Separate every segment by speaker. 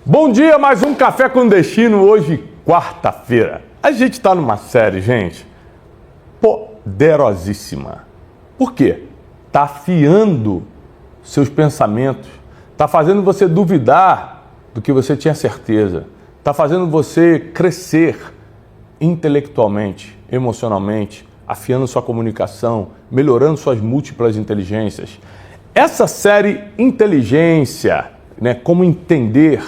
Speaker 1: Bom dia, mais um Café com Destino, hoje, quarta-feira. A gente está numa série, gente, poderosíssima. Por quê? Está afiando seus pensamentos, está fazendo você duvidar do que você tinha certeza, está fazendo você crescer intelectualmente, emocionalmente, afiando sua comunicação, melhorando suas múltiplas inteligências. Essa série Inteligência, como entender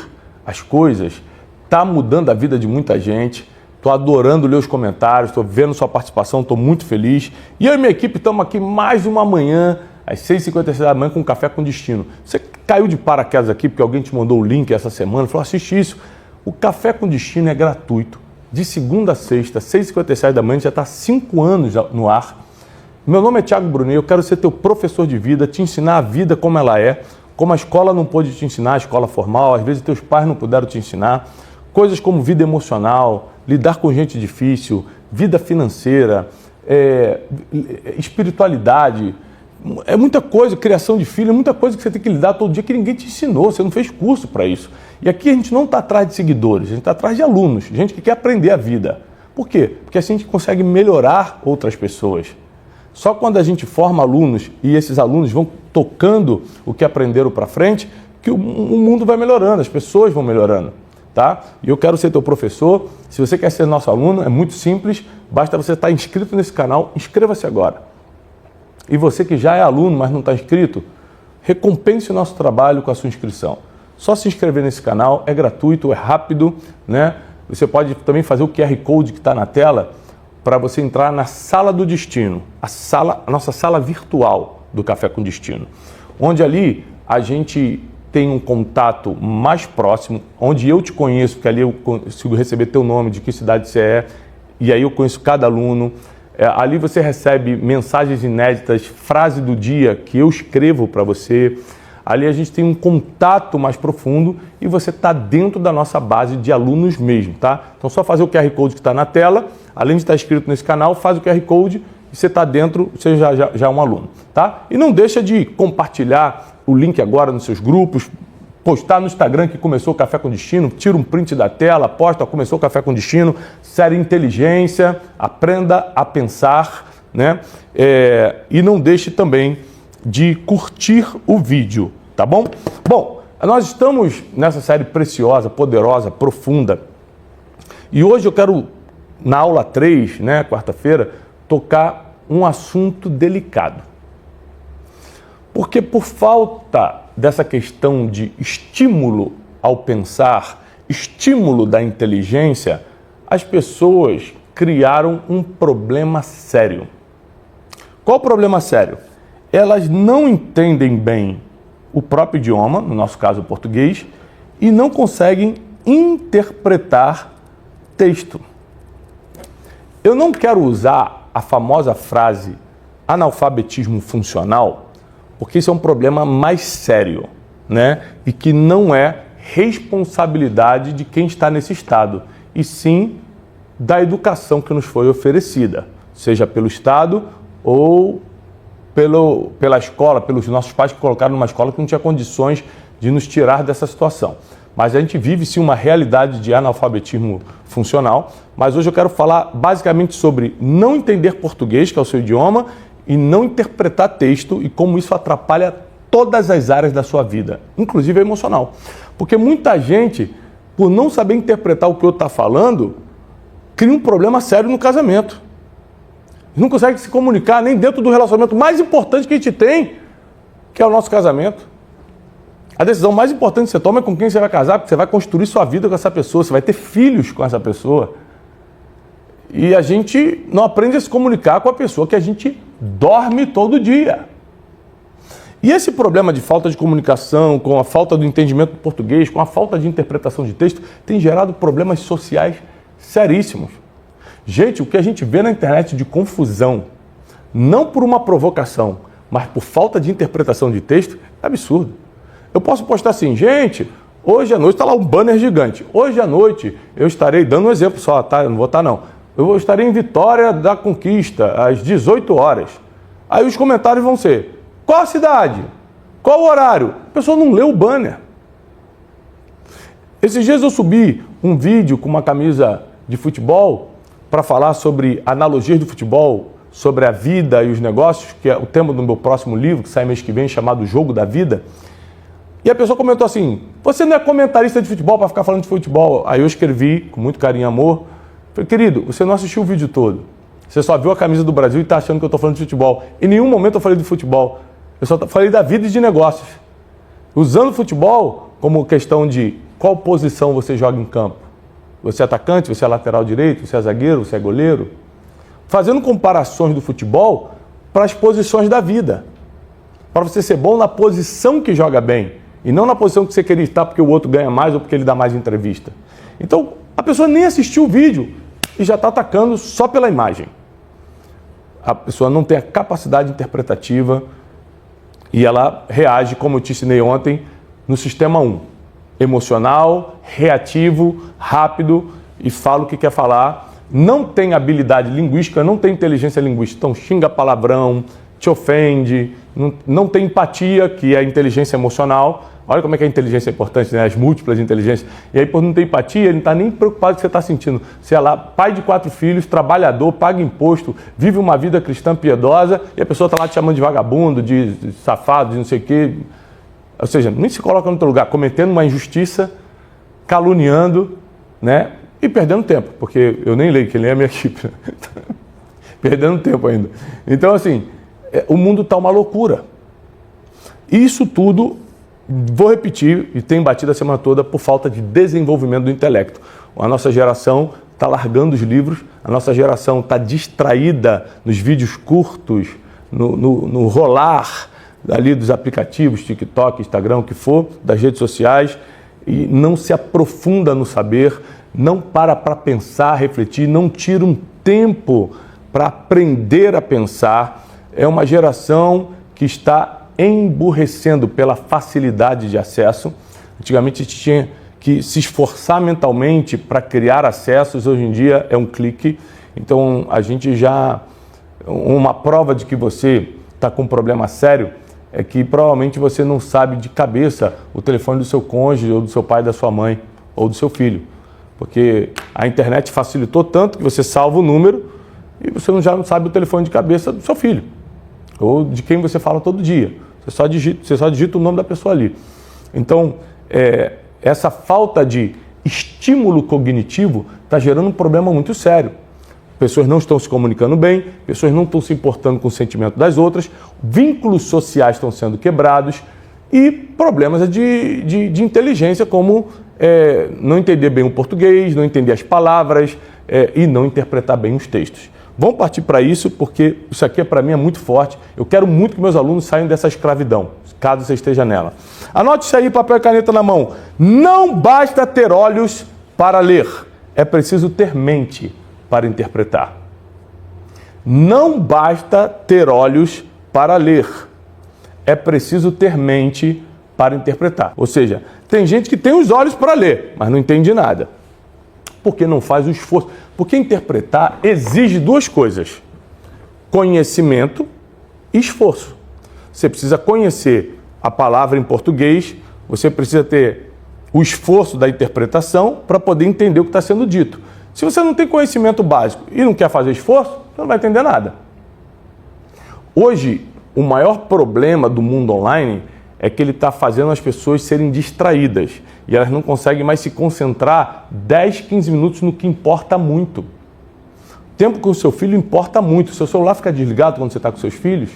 Speaker 1: as coisas, está mudando a vida de muita gente. Estou adorando ler os comentários, estou vendo sua participação, estou muito feliz. E eu e minha equipe estamos aqui mais uma manhã, às 6h56 da manhã, com Café com Destino. Você caiu de paraquedas aqui porque alguém te mandou o link essa semana, falou, assiste isso. O Café com Destino é gratuito, de segunda a sexta, 6h57 da manhã, já está há 5 anos no ar. Meu nome é Thiago Brunet, eu quero ser teu professor de vida, te ensinar a vida como ela é, como a escola não pôde te ensinar, a escola formal, às vezes teus pais não puderam te ensinar, coisas como vida emocional, lidar com gente difícil, vida financeira, espiritualidade, é muita coisa, criação de filho, é muita coisa que você tem que lidar todo dia que ninguém te ensinou, você não fez curso para isso. E aqui a gente não está atrás de seguidores, a gente está atrás de alunos, gente que quer aprender a vida. Por quê? Porque assim a gente consegue melhorar outras pessoas. Só quando a gente forma alunos e esses alunos vão tocando o que aprenderam para frente, que o mundo vai melhorando, as pessoas vão melhorando, tá? E eu quero ser teu professor. Se você quer ser nosso aluno, é muito simples, basta você estar inscrito nesse canal, inscreva-se agora. E você que já é aluno, mas não está inscrito, recompense o nosso trabalho com a sua inscrição. Só se inscrever nesse canal, é gratuito, é rápido, Você pode também fazer o QR Code que está na tela, para você entrar na Sala do Destino, a nossa sala virtual do Café com Destino, onde ali a gente tem um contato mais próximo, onde eu te conheço, porque ali eu consigo receber teu nome, de que cidade você é, e aí eu conheço cada aluno. Ali você recebe mensagens inéditas, frase do dia que eu escrevo para você. Ali a gente tem um contato mais profundo e você está dentro da nossa base de alunos mesmo, tá? Então só fazer o QR Code que está na tela, além de estar inscrito nesse canal, faz o QR Code e você está dentro, você já é um aluno, tá? E não deixa de compartilhar o link agora nos seus grupos, postar no Instagram que começou o Café com Destino, tira um print da tela, posta, começou o Café com Destino, série Inteligência, aprenda a pensar, E não deixe também de curtir o vídeo, tá bom? Bom, nós estamos nessa série preciosa, poderosa, profunda, e hoje eu quero, na aula 3, quarta-feira, tocar um assunto delicado. Porque por falta dessa questão de estímulo ao pensar, estímulo da inteligência, as pessoas criaram um problema sério. Qual o problema sério? Elas não entendem bem o próprio idioma, no nosso caso o português, e não conseguem interpretar texto. Eu não quero usar a famosa frase analfabetismo funcional, porque isso é um problema mais sério, E que não é responsabilidade de quem está nesse estado, e sim da educação que nos foi oferecida, seja pelo Estado ou pela escola, pelos nossos pais que colocaram numa escola que não tinha condições de nos tirar dessa situação. Mas a gente vive sim uma realidade de analfabetismo funcional, mas hoje eu quero falar basicamente sobre não entender português, que é o seu idioma, e não interpretar texto e como isso atrapalha todas as áreas da sua vida, inclusive a emocional. Porque muita gente, por não saber interpretar o que o outro está falando, cria um problema sério no casamento. Não consegue se comunicar nem dentro do relacionamento mais importante que a gente tem, que é o nosso casamento. A decisão mais importante que você toma é com quem você vai casar, porque você vai construir sua vida com essa pessoa, você vai ter filhos com essa pessoa. E a gente não aprende a se comunicar com a pessoa que a gente dorme todo dia. E esse problema de falta de comunicação, com a falta do entendimento do português, com a falta de interpretação de texto, tem gerado problemas sociais seríssimos. Gente, o que a gente vê na internet de confusão, não por uma provocação, mas por falta de interpretação de texto, é absurdo. Eu posso postar assim, gente, hoje à noite, está lá um banner gigante, hoje à noite eu estarei, dando um exemplo só, tá? Eu não vou estar não. Eu estarei em Vitória da Conquista, às 18 horas. Aí os comentários vão ser, qual a cidade? Qual o horário? A pessoa não leu o banner. Esses dias eu subi um vídeo com uma camisa de futebol para falar sobre analogias do futebol, sobre a vida e os negócios, que é o tema do meu próximo livro, que sai mês que vem, chamado Jogo da Vida. E a pessoa comentou assim, você não é comentarista de futebol para ficar falando de futebol? Aí eu escrevi, com muito carinho e amor, falei, querido, você não assistiu o vídeo todo. Você só viu a camisa do Brasil e está achando que eu estou falando de futebol. Em nenhum momento eu falei de futebol. Eu só falei da vida e de negócios. Usando o futebol como questão de qual posição você joga em campo. Você é atacante, você é lateral direito, você é zagueiro, você é goleiro. Fazendo comparações do futebol para as posições da vida. Para você ser bom na posição que joga bem. E não na posição que você queria estar porque o outro ganha mais ou porque ele dá mais entrevista. Então, a pessoa nem assistiu o vídeo e já está atacando só pela imagem. A pessoa não tem a capacidade interpretativa e ela reage, como eu te ensinei ontem, no sistema 1. Emocional, reativo, rápido e fala o que quer falar. Não tem habilidade linguística, não tem inteligência linguística. Então xinga palavrão, te ofende, não tem empatia, que é a inteligência emocional. Olha como é que a inteligência é importante, né? As múltiplas inteligências. E aí, por não ter empatia, ele não está nem preocupado com o que você está sentindo. Você é lá, pai de 4 filhos, trabalhador, paga imposto, vive uma vida cristã piedosa, e a pessoa está lá te chamando de vagabundo, de safado, de não sei o quê. Ou seja, nem se coloca no outro lugar, cometendo uma injustiça, caluniando, né? E perdendo tempo, porque eu nem leio, quem lê é a minha equipe. Perdendo tempo ainda. Então, assim, o mundo está uma loucura. Isso tudo, vou repetir, e tenho batido a semana toda, por falta de desenvolvimento do intelecto. A nossa geração está largando os livros, a nossa geração está distraída nos vídeos curtos, no rolar ali dos aplicativos, TikTok, Instagram, o que for, das redes sociais, e não se aprofunda no saber, não para pensar, refletir, não tira um tempo para aprender a pensar. É uma geração que está emburrecendo pela facilidade de acesso. Antigamente a gente tinha que se esforçar mentalmente para criar acessos, hoje em dia é um clique. Então a gente já... Uma prova de que você está com um problema sério é que provavelmente você não sabe de cabeça o telefone do seu cônjuge, ou do seu pai, da sua mãe, ou do seu filho. Porque a internet facilitou tanto que você salva o número e você já não sabe o telefone de cabeça do seu filho, ou de quem você fala todo dia. Você só digita o nome da pessoa ali. Então, essa falta de estímulo cognitivo está gerando um problema muito sério. Pessoas não estão se comunicando bem, pessoas não estão se importando com o sentimento das outras, vínculos sociais estão sendo quebrados e problemas de inteligência, como não entender bem o português, não entender as palavras e não interpretar bem os textos. Vamos partir para isso, porque isso aqui para mim é muito forte. Eu quero muito que meus alunos saiam dessa escravidão, caso você esteja nela. Anote isso aí, papel e caneta na mão. Não basta ter olhos para ler, é preciso ter mente para interpretar. Não basta ter olhos para ler, é preciso ter mente para interpretar. Ou seja, tem gente que tem os olhos para ler, mas não entende nada. Porque não faz o esforço. Porque interpretar exige 2 coisas: conhecimento e esforço. Você precisa conhecer a palavra em português, você precisa ter o esforço da interpretação para poder entender o que está sendo dito. Se você não tem conhecimento básico e não quer fazer esforço, você não vai entender nada. Hoje, o maior problema do mundo online é que ele está fazendo as pessoas serem distraídas e elas não conseguem mais se concentrar 10, 15 minutos no que importa muito. O tempo com o seu filho importa muito. O seu celular fica desligado quando você está com seus filhos.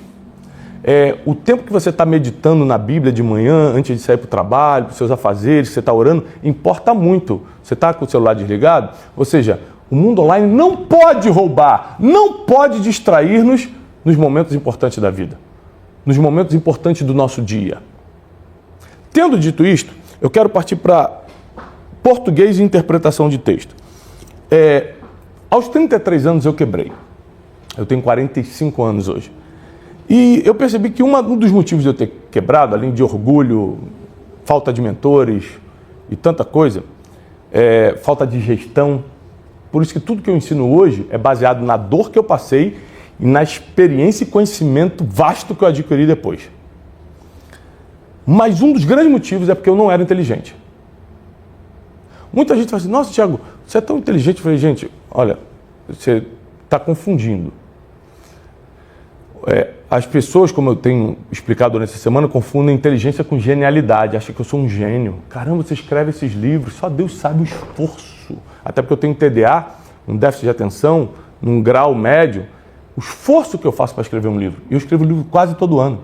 Speaker 1: O tempo que você está meditando na Bíblia de manhã, antes de sair para o trabalho, para os seus afazeres, que você está orando, importa muito. Você está com o celular desligado? Ou seja, o mundo online não pode roubar, não pode distrair-nos nos momentos importantes da vida, nos momentos importantes do nosso dia. Tendo dito isto, eu quero partir para português e interpretação de texto. Aos 33 anos eu quebrei. Eu tenho 45 anos hoje. E eu percebi que um dos motivos de eu ter quebrado, além de orgulho, falta de mentores e tanta coisa, falta de gestão. Por isso que tudo que eu ensino hoje é baseado na dor que eu passei e na experiência e conhecimento vasto que eu adquiri depois. Mas um dos grandes motivos é porque eu não era inteligente. Muita gente fala assim, nossa, Thiago, você é tão inteligente. Eu falei, gente, olha, você está confundindo. As pessoas, como eu tenho explicado durante essa semana, confundem inteligência com genialidade. Acham que eu sou um gênio. Caramba, você escreve esses livros, só Deus sabe o esforço. Até porque eu tenho TDA, um déficit de atenção, num grau médio. O esforço que eu faço para escrever um livro. E eu escrevo livro quase todo ano.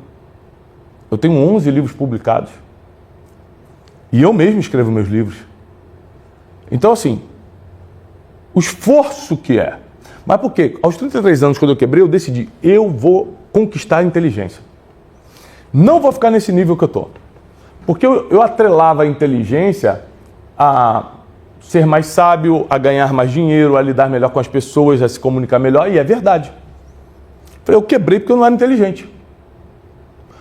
Speaker 1: Eu tenho 11 livros publicados. E eu mesmo escrevo meus livros. Então, assim, o esforço que é. Mas por quê? Aos 33 anos, quando eu quebrei, eu decidi, eu vou conquistar a inteligência. Não vou ficar nesse nível que eu estou. Porque eu atrelava a inteligência a ser mais sábio, a ganhar mais dinheiro, a lidar melhor com as pessoas, a se comunicar melhor, e é verdade. Eu quebrei porque eu não era inteligente.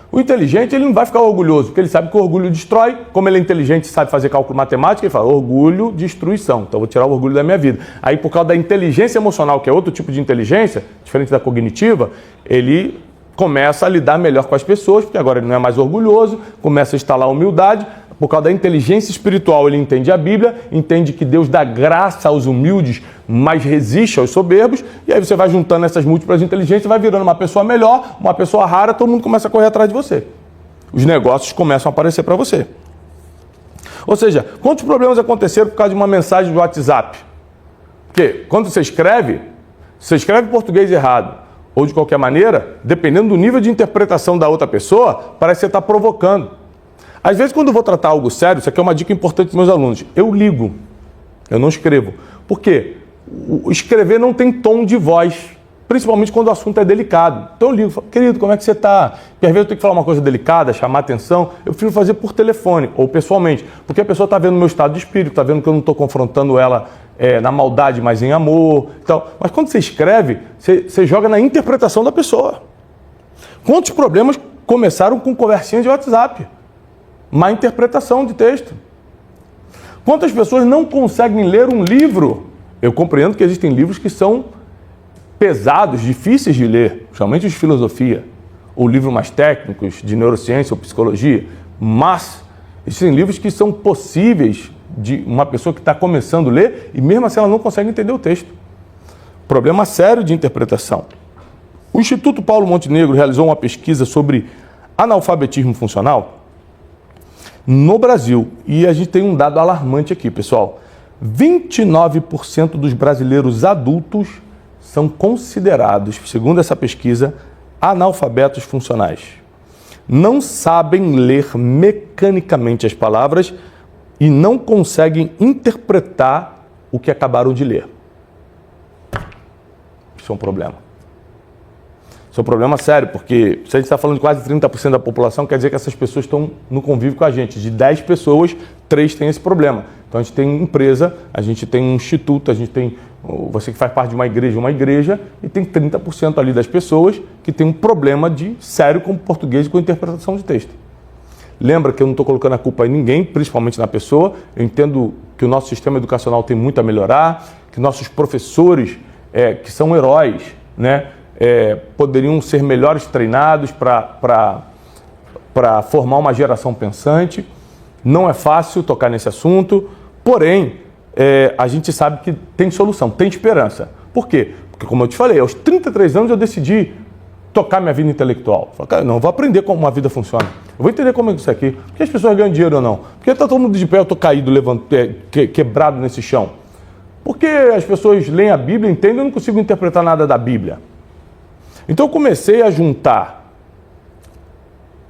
Speaker 1: O inteligente, ele não vai ficar orgulhoso, porque ele sabe que o orgulho destrói. Como ele é inteligente e sabe fazer cálculo matemático, ele fala, orgulho, destruição. Então, eu vou tirar o orgulho da minha vida. Aí, por causa da inteligência emocional, que é outro tipo de inteligência, diferente da cognitiva, ele começa a lidar melhor com as pessoas, porque agora ele não é mais orgulhoso, começa a instalar humildade. Por causa da inteligência espiritual, ele entende a Bíblia, entende que Deus dá graça aos humildes, mas resiste aos soberbos, e aí você vai juntando essas múltiplas inteligências e vai virando uma pessoa melhor, uma pessoa rara, todo mundo começa a correr atrás de você. Os negócios começam a aparecer para você. Ou seja, quantos problemas aconteceram por causa de uma mensagem do WhatsApp? Porque quando você escreve português errado, ou de qualquer maneira, dependendo do nível de interpretação da outra pessoa, parece que você está provocando. Às vezes, quando eu vou tratar algo sério, isso aqui é uma dica importante dos meus alunos, eu ligo, eu não escrevo. Por quê? O escrever não tem tom de voz, principalmente quando o assunto é delicado. Então eu ligo, falo, querido, como é que você está? Porque às vezes eu tenho que falar uma coisa delicada, chamar atenção, eu prefiro fazer por telefone ou pessoalmente, porque a pessoa está vendo o meu estado de espírito, está vendo que eu não estou confrontando ela na maldade, mas em amor. Então, mas quando você escreve, você joga na interpretação da pessoa. Quantos problemas começaram com conversinhas de WhatsApp? Má interpretação de texto. Quantas pessoas não conseguem ler um livro? Eu compreendo que existem livros que são pesados, difíceis de ler, principalmente os de filosofia, ou livros mais técnicos, de neurociência ou psicologia, mas existem livros que são possíveis de uma pessoa que está começando a ler e mesmo assim ela não consegue entender o texto. Problema sério de interpretação. O Instituto Paulo Montenegro realizou uma pesquisa sobre analfabetismo funcional no Brasil, e a gente tem um dado alarmante aqui, pessoal. 29% dos brasileiros adultos são considerados, segundo essa pesquisa, analfabetos funcionais. Não sabem ler mecanicamente as palavras e não conseguem interpretar o que acabaram de ler. Isso é um problema. Isso é um problema sério, porque se a gente está falando de quase 30% da população, quer dizer que essas pessoas estão no convívio com a gente. De 10 pessoas, 3 têm esse problema. Então a gente tem empresa, a gente tem um instituto, a gente tem você que faz parte de uma igreja, e tem 30% ali das pessoas que tem um problema sério com o português e com a interpretação de texto. Lembra que eu não estou colocando a culpa em ninguém, principalmente na pessoa. Eu entendo que o nosso sistema educacional tem muito a melhorar, que nossos professores, que são heróis, né? Poderiam ser melhores treinados para formar uma geração pensante. Não é fácil tocar nesse assunto, porém, a gente sabe que tem solução, tem esperança. Por quê? Porque, como eu te falei, aos 33 anos eu decidi tocar minha vida intelectual. Falei, cara, não, eu vou aprender como uma vida funciona. Eu vou entender como é isso aqui. Por que as pessoas ganham dinheiro ou não? Por que está todo mundo de pé, eu estou caído, quebrado nesse chão? Porque as pessoas leem a Bíblia, entendem, eu não consigo interpretar nada da Bíblia. Então eu comecei a juntar,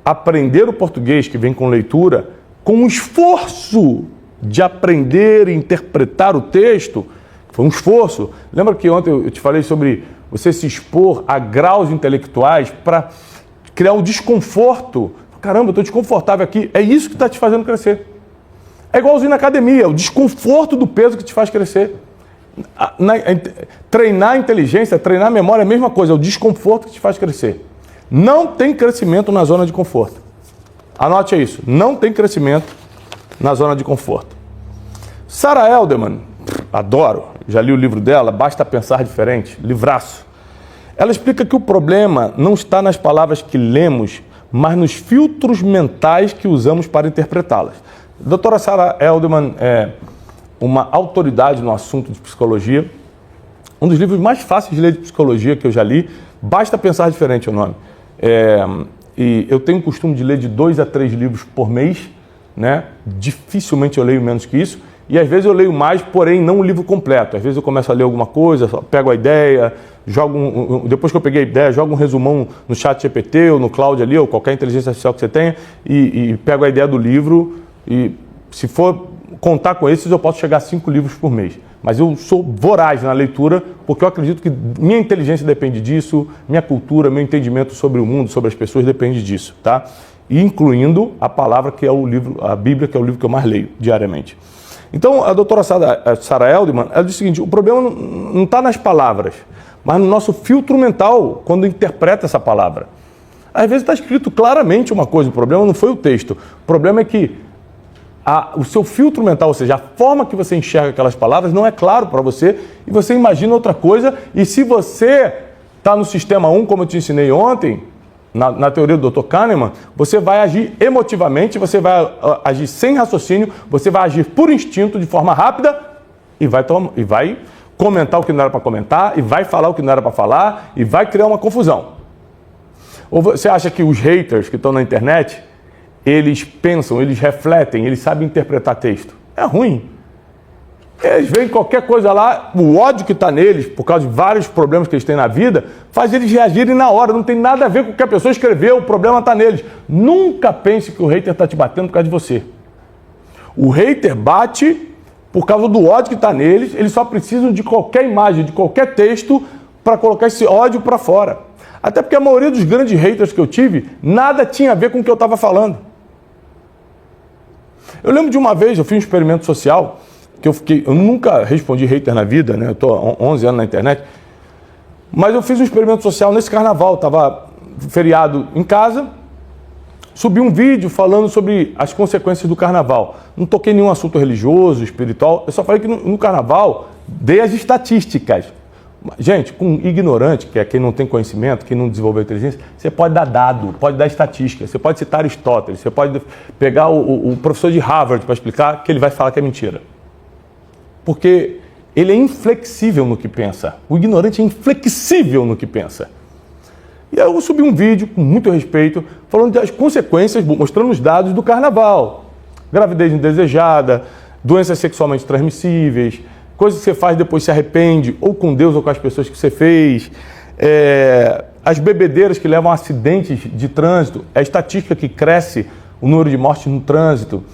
Speaker 1: aprender o português, que vem com leitura, com o esforço de aprender e interpretar o texto. Foi um esforço. Lembra que ontem eu te falei sobre você se expor a graus intelectuais para criar um desconforto? Caramba, eu estou desconfortável aqui. É isso que está te fazendo crescer. É igualzinho na academia, o desconforto do peso que te faz crescer. Treinar a inteligência, treinar a memória é a mesma coisa, é o desconforto que te faz crescer. Não tem crescimento na zona de conforto. Anote isso, não tem crescimento na zona de conforto. Sarah Elderman, adoro, já li o livro dela, Basta Pensar Diferente, livraço. Ela explica que o problema não está nas palavras que lemos, mas nos filtros mentais que usamos para interpretá-las. A doutora Sarah Elderman uma autoridade no assunto de psicologia. Um dos livros mais fáceis de ler de psicologia que eu já li, Basta Pensar Diferente é o nome. E eu tenho o costume de ler de 2 a 3 livros por mês, né? Dificilmente eu leio menos que isso. E às vezes eu leio mais, porém não o livro completo. Às vezes eu começo a ler alguma coisa, pego a ideia, depois que eu peguei a ideia, jogo um resumão no chat GPT ou no Cloud ali, ou qualquer inteligência artificial que você tenha, e pego a ideia do livro. E se for contar com esses, eu posso chegar a 5 livros por mês. Mas eu sou voraz na leitura, porque eu acredito que minha inteligência depende disso, minha cultura, meu entendimento sobre o mundo, sobre as pessoas depende disso, tá? E incluindo a palavra que é o livro, a Bíblia, que é o livro que eu mais leio diariamente. Então, a doutora Sarah Edelman, ela diz o seguinte: o problema não está nas palavras, mas no nosso filtro mental, quando interpreta essa palavra. Às vezes está escrito claramente uma coisa, o problema não foi o texto. O problema é que o seu filtro mental, ou seja, a forma que você enxerga aquelas palavras não é claro para você e você imagina outra coisa. E se você está no sistema 1, como eu te ensinei ontem, na teoria do Dr. Kahneman, você vai agir emotivamente, você vai agir sem raciocínio, você vai agir por instinto, de forma rápida e vai comentar o que não era para comentar, e vai falar o que não era para falar, e vai criar uma confusão. Ou você acha que os haters que estão na internet, eles pensam, eles refletem, eles sabem interpretar texto? É ruim. Eles veem qualquer coisa lá, o ódio que está neles, por causa de vários problemas que eles têm na vida, faz eles reagirem na hora. Não tem nada a ver com o que a pessoa escreveu, o problema está neles. Nunca pense que o hater está te batendo por causa de você. O hater bate por causa do ódio que está neles, eles só precisam de qualquer imagem, de qualquer texto para colocar esse ódio para fora. Até porque a maioria dos grandes haters que eu tive, nada tinha a ver com o que eu estava falando. Eu lembro de uma vez, eu fiz um experimento social, eu nunca respondi hater na vida, né? Eu estou há 11 anos na internet, mas eu fiz um experimento social nesse carnaval, estava feriado em casa, subi um vídeo falando sobre as consequências do carnaval. Não toquei nenhum assunto religioso, espiritual, eu só falei que no carnaval dei as estatísticas. Gente, com ignorante, que é quem não tem conhecimento, quem não desenvolveu inteligência, você pode dar dado, pode dar estatística, você pode citar Aristóteles, você pode pegar o professor de Harvard para explicar que ele vai falar que é mentira. Porque ele é inflexível no que pensa. O ignorante é inflexível no que pensa. E aí eu subi um vídeo, com muito respeito, falando das consequências, mostrando os dados do carnaval. Gravidez indesejada, doenças sexualmente transmissíveis, coisas que você faz e depois se arrepende, ou com Deus ou com as pessoas que você fez. As bebedeiras que levam a acidentes de trânsito, a estatística que cresce o número de mortes no trânsito.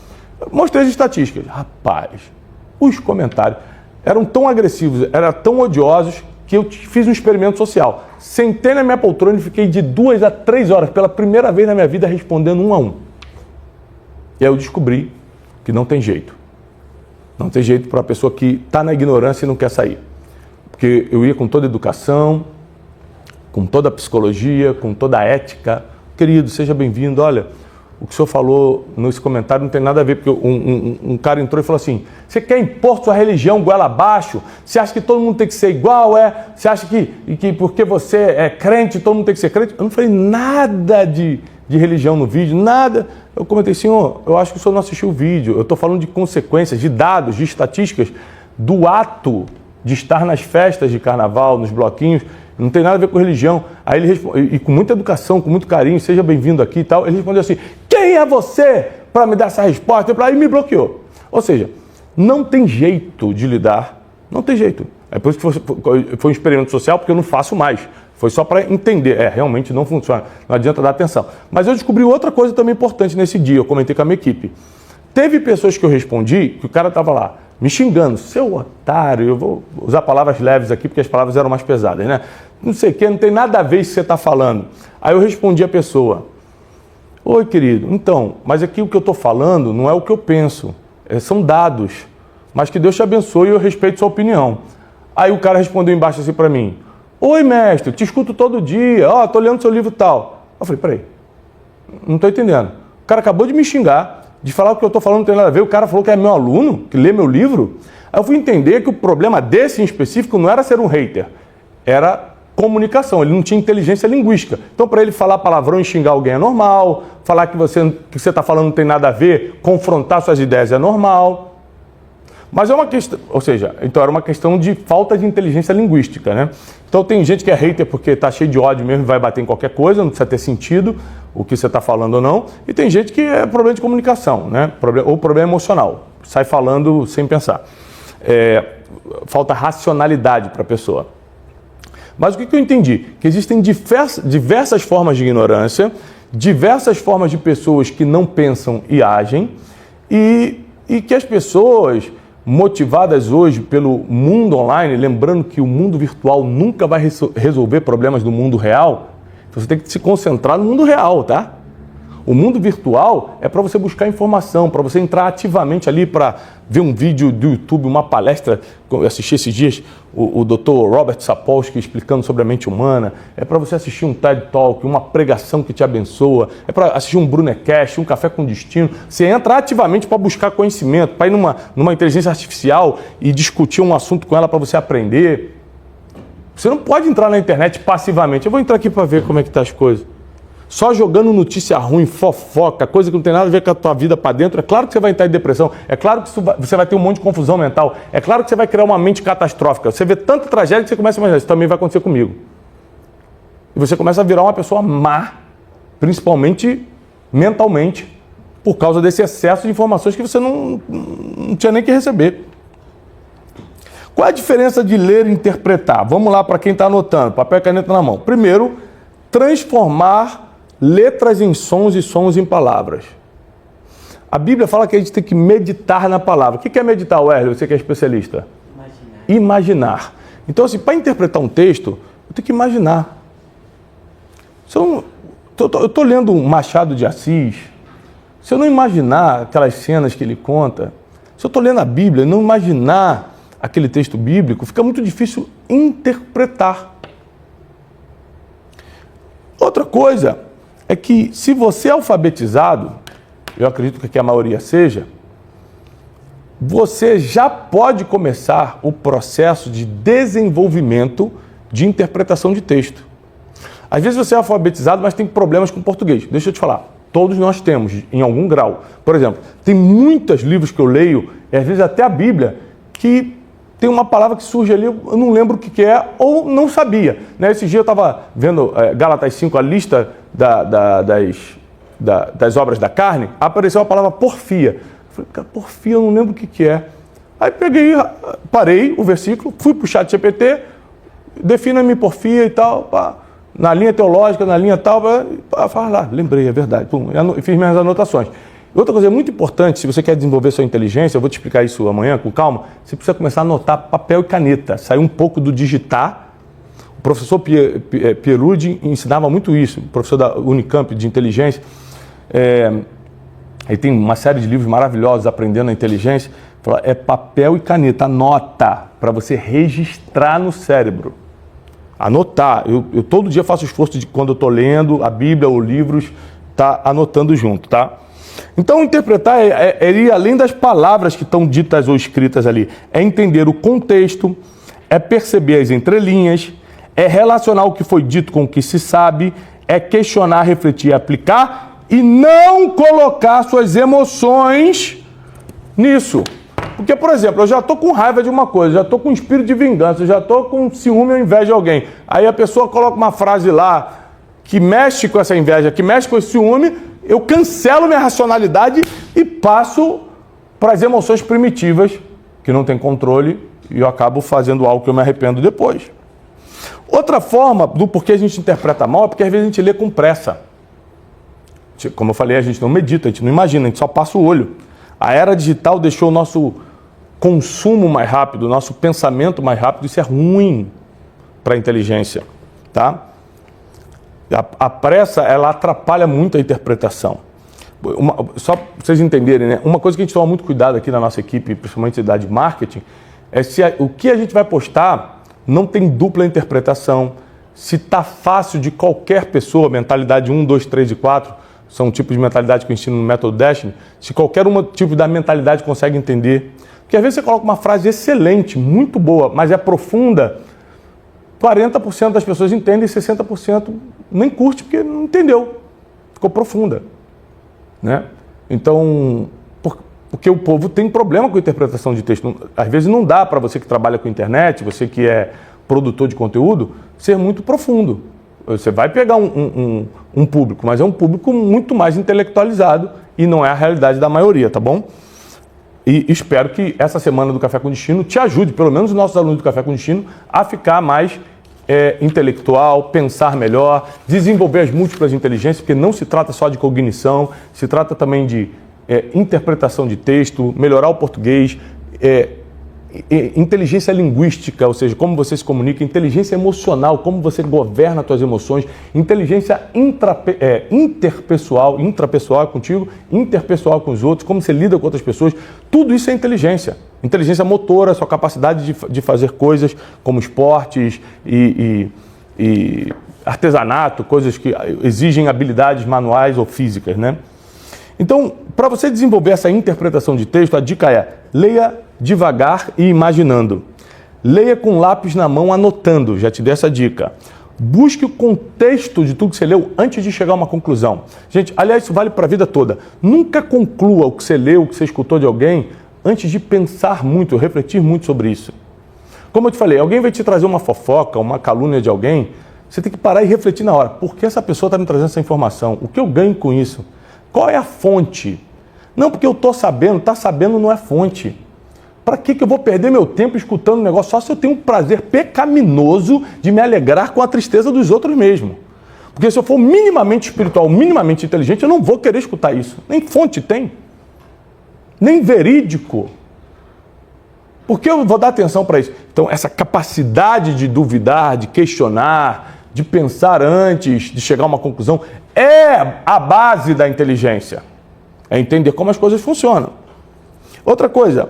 Speaker 1: Mostrei as estatísticas. Rapaz, os comentários eram tão agressivos, eram tão odiosos, que eu fiz um experimento social. Sentei na minha poltrona e fiquei de 2 a 3 horas, pela primeira vez na minha vida, respondendo um a um. E aí eu descobri que não tem jeito. Não tem jeito para a pessoa que está na ignorância e não quer sair. Porque eu ia com toda a educação, com toda a psicologia, com toda a ética. Querido, seja bem-vindo. Olha, o que o senhor falou nesse comentário não tem nada a ver, porque um cara entrou e falou assim: você quer impor sua religião goela abaixo? Você acha que todo mundo tem que ser igual? Você acha que porque você é crente, todo mundo tem que ser crente? Eu não falei nada de religião no vídeo, nada. Eu comentei: senhor, eu acho que o senhor não assistiu o vídeo. Eu estou falando de consequências, de dados, de estatísticas do ato de estar nas festas de carnaval, nos bloquinhos. Não tem nada a ver com religião. Aí ele respondeu, e com muita educação, com muito carinho: seja bem-vindo aqui e tal. Ele respondeu assim: quem é você para me dar essa resposta? Aí me bloqueou. Ou seja, não tem jeito de lidar, não tem jeito. É por isso que foi um experimento social, porque eu não faço mais. Foi só para entender. Realmente não funciona, não adianta dar atenção. Mas eu descobri outra coisa também importante nesse dia, eu comentei com a minha equipe. Teve pessoas que eu respondi, que o cara estava lá, me xingando: seu otário, eu vou usar palavras leves aqui, porque as palavras eram mais pesadas, né? Não sei o que, não tem nada a ver isso que você está falando. Aí eu respondi a pessoa: oi, querido, então, mas aqui o que eu estou falando não é o que eu penso, são dados, mas que Deus te abençoe e eu respeito sua opinião. Aí o cara respondeu embaixo assim para mim: oi, mestre, te escuto todo dia, estou lendo seu livro e tal. Eu falei: peraí, não estou entendendo. O cara acabou de me xingar, de falar que o que eu estou falando não tem nada a ver, o cara falou que é meu aluno, que lê meu livro. Aí eu fui entender que o problema desse em específico não era ser um hater, era comunicação, ele não tinha inteligência linguística. Então, para ele falar palavrão e xingar alguém é normal, falar que você está falando não tem nada a ver, confrontar suas ideias é normal. Mas é uma questão, ou seja, então era uma questão de falta de inteligência linguística, né? Então tem gente que é hater porque está cheio de ódio mesmo, vai bater em qualquer coisa, não precisa ter sentido o que você está falando ou não. E tem gente que é problema de comunicação, né? Ou problema emocional, sai falando sem pensar. Falta racionalidade para a pessoa. Mas o que eu entendi? Que existem diversas formas de ignorância, diversas formas de pessoas que não pensam e agem, e que as pessoas motivadas hoje pelo mundo online, lembrando que o mundo virtual nunca vai resolver problemas do mundo real, você tem que se concentrar no mundo real, tá? O mundo virtual é para você buscar informação, para você entrar ativamente ali para ver um vídeo do YouTube, uma palestra. Eu assisti esses dias o Dr. Robert Sapolsky explicando sobre a mente humana. É para você assistir um TED Talk, uma pregação que te abençoa. É para assistir um Brunecast, um Café com Destino. Você entra ativamente para buscar conhecimento, para ir numa inteligência artificial e discutir um assunto com ela para você aprender. Você não pode entrar na internet passivamente. Eu vou entrar aqui para ver como é que tá as coisas. Só jogando notícia ruim, fofoca, coisa que não tem nada a ver com a tua vida para dentro, é claro que você vai entrar em depressão, é claro que você vai ter um monte de confusão mental, é claro que você vai criar uma mente catastrófica. Você vê tanta tragédia que você começa a imaginar, isso também vai acontecer comigo. E você começa a virar uma pessoa má, principalmente mentalmente, por causa desse excesso de informações que você não tinha nem que receber. Qual é a diferença de ler e interpretar? Vamos lá para quem está anotando, papel e caneta na mão. Primeiro, transformar letras em sons e sons em palavras. A Bíblia fala que a gente tem que meditar na palavra. O que é meditar, Wesley? Você que é especialista? Imaginar. Então, assim, para interpretar um texto, eu tenho que imaginar. Eu estou lendo Machado de Assis. Se eu não imaginar aquelas cenas que ele conta, se eu estou lendo a Bíblia e não imaginar aquele texto bíblico, fica muito difícil interpretar. Outra coisa é que, se você é alfabetizado, eu acredito que a maioria seja, você já pode começar o processo de desenvolvimento de interpretação de texto. Às vezes você é alfabetizado, mas tem problemas com português. Deixa eu te falar, todos nós temos, em algum grau. Por exemplo, tem muitos livros que eu leio, e às vezes até a Bíblia, que tem uma palavra que surge ali, eu não lembro o que é, ou não sabia. Esse dia eu estava vendo Gálatas 5, a lista das obras da carne, apareceu a palavra porfia. Eu falei, cara, porfia, eu não lembro o que é. Aí parei o versículo, fui para o chat GPT, defina-me porfia e tal, pá, na linha teológica, na linha tal, fala lá, lembrei, é verdade, pum, fiz minhas anotações. Outra coisa muito importante, se você quer desenvolver sua inteligência, eu vou te explicar isso amanhã com calma, você precisa começar a anotar papel e caneta, sair um pouco do digitar. O professor Pierluigi ensinava muito isso, o professor da Unicamp de inteligência, ele tem uma série de livros maravilhosos aprendendo a inteligência, fala, é papel e caneta, anota, para você registrar no cérebro. Anotar, eu todo dia faço esforço de, quando eu estou lendo a Bíblia ou livros, tá anotando junto, tá? Então, interpretar é ir além das palavras que estão ditas ou escritas ali. É entender o contexto, é perceber as entrelinhas, é relacionar o que foi dito com o que se sabe, é questionar, refletir e aplicar e não colocar suas emoções nisso. Porque, por exemplo, eu já estou com raiva de uma coisa, já estou com espírito de vingança, já estou com ciúme ou inveja de alguém. Aí a pessoa coloca uma frase lá que mexe com essa inveja, que mexe com esse ciúme, eu cancelo minha racionalidade e passo para as emoções primitivas, que não tem controle, e eu acabo fazendo algo que eu me arrependo depois. Outra forma do porquê a gente interpreta mal é porque às vezes a gente lê com pressa. Como eu falei, a gente não medita, a gente não imagina, a gente só passa o olho. A era digital deixou o nosso consumo mais rápido, o nosso pensamento mais rápido, isso é ruim para a inteligência, tá? A pressa, ela atrapalha muito a interpretação. Só para vocês entenderem, né? Uma coisa que a gente toma muito cuidado aqui na nossa equipe, principalmente da de marketing, é se o que a gente vai postar não tem dupla interpretação, se está fácil de qualquer pessoa, mentalidade 1, 2, 3 e 4, são tipos de mentalidade que eu ensino no método Destiny, se qualquer tipo da mentalidade consegue entender. Porque às vezes você coloca uma frase excelente, muito boa, mas é profunda, 40% das pessoas entendem, 60% nem curte porque não entendeu, ficou profunda, né? Então, Porque o povo tem problema com a interpretação de texto. Às vezes não dá para você que trabalha com internet, você que é produtor de conteúdo, ser muito profundo. Você vai pegar um público, mas é um público muito mais intelectualizado e não é a realidade da maioria, tá bom? E espero que essa semana do Café com Destino te ajude, pelo menos os nossos alunos do Café com Destino, a ficar mais intelectual, pensar melhor, desenvolver as múltiplas inteligências, porque não se trata só de cognição, se trata também de interpretação de texto, melhorar o português, inteligência linguística, ou seja, como você se comunica, inteligência emocional, como você governa as suas emoções, inteligência interpessoal, intrapessoal contigo, interpessoal com os outros, como você lida com outras pessoas, tudo isso é inteligência. Inteligência motora, sua capacidade de fazer coisas como esportes e artesanato, coisas que exigem habilidades manuais ou físicas, né? Então, para você desenvolver essa interpretação de texto, a dica é: leia devagar e imaginando. Leia com lápis na mão, anotando. Já te dei essa dica. Busque o contexto de tudo que você leu antes de chegar a uma conclusão. Gente, aliás, isso vale para a vida toda. Nunca conclua o que você leu, o que você escutou de alguém, antes de pensar muito, refletir muito sobre isso. Como eu te falei, alguém vai te trazer uma fofoca, uma calúnia de alguém, você tem que parar e refletir na hora. Por que essa pessoa está me trazendo essa informação? O que eu ganho com isso? Qual é a fonte? Não porque eu estou sabendo, está sabendo não é fonte. Para que eu vou perder meu tempo escutando um negócio só se eu tenho um prazer pecaminoso de me alegrar com a tristeza dos outros mesmo? Porque se eu for minimamente espiritual, minimamente inteligente, eu não vou querer escutar isso. Nem fonte tem. Nem verídico. Por que eu vou dar atenção para isso? Então, essa capacidade de duvidar, de questionar, de pensar antes de chegar a uma conclusão, é a base da inteligência. É entender como as coisas funcionam. Outra coisa,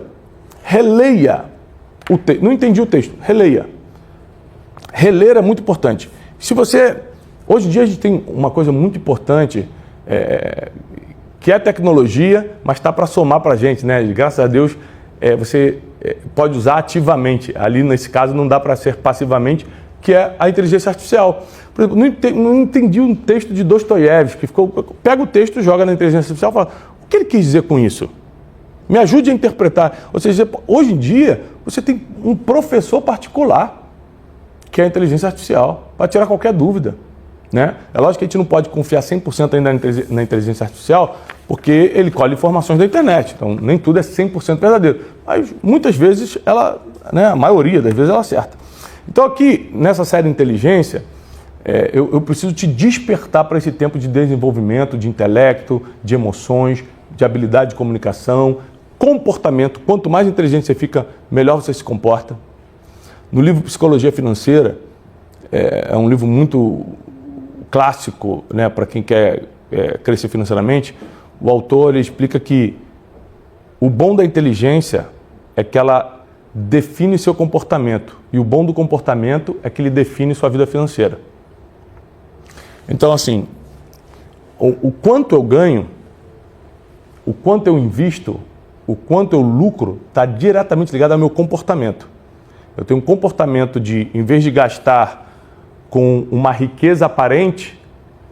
Speaker 1: releia o texto. Não entendi o texto, releia. Reler é muito importante. Se você... Hoje em dia a gente tem uma coisa muito importante, que é a tecnologia, mas está para somar para a gente, né? Graças a Deus, você pode usar ativamente. Ali, nesse caso, não dá para ser passivamente, que é a inteligência artificial. Por exemplo, não entendi um texto de Dostoiévski, pega o texto, joga na inteligência artificial e fala: o que ele quis dizer com isso? Me ajude a interpretar. Ou seja, hoje em dia, você tem um professor particular, que é a inteligência artificial, para tirar qualquer dúvida. Né? É lógico que a gente não pode confiar 100% ainda na inteligência artificial, porque ele colhe informações da internet. Então, nem tudo é 100% verdadeiro. Mas, muitas vezes, a maioria das vezes, ela acerta. Então, aqui, nessa série Inteligência, eu preciso te despertar para esse tempo de desenvolvimento, de intelecto, de emoções, de habilidade de comunicação, comportamento. Quanto mais inteligente você fica, melhor você se comporta. No livro Psicologia Financeira, é um livro muito clássico, né, para quem quer crescer financeiramente. O autor explica que o bom da inteligência é que ela define seu comportamento, e o bom do comportamento é que ele define sua vida financeira. Então, assim, o quanto eu ganho, o quanto eu invisto, o quanto eu lucro, está diretamente ligado ao meu comportamento. Eu tenho um comportamento de, em vez de gastar com uma riqueza aparente,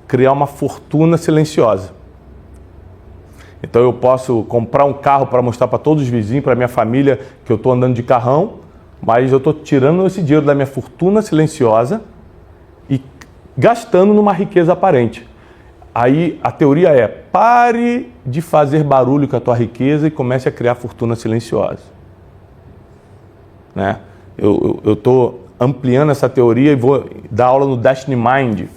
Speaker 1: criar uma fortuna silenciosa. Então eu posso comprar um carro para mostrar para todos os vizinhos, para minha família, que eu estou andando de carrão, mas eu estou tirando esse dinheiro da minha fortuna silenciosa e gastando numa riqueza aparente. Aí a teoria é: pare de fazer barulho com a tua riqueza e comece a criar fortuna silenciosa. Né? Eu estou ampliando essa teoria e vou dar aula no Destiny Mind.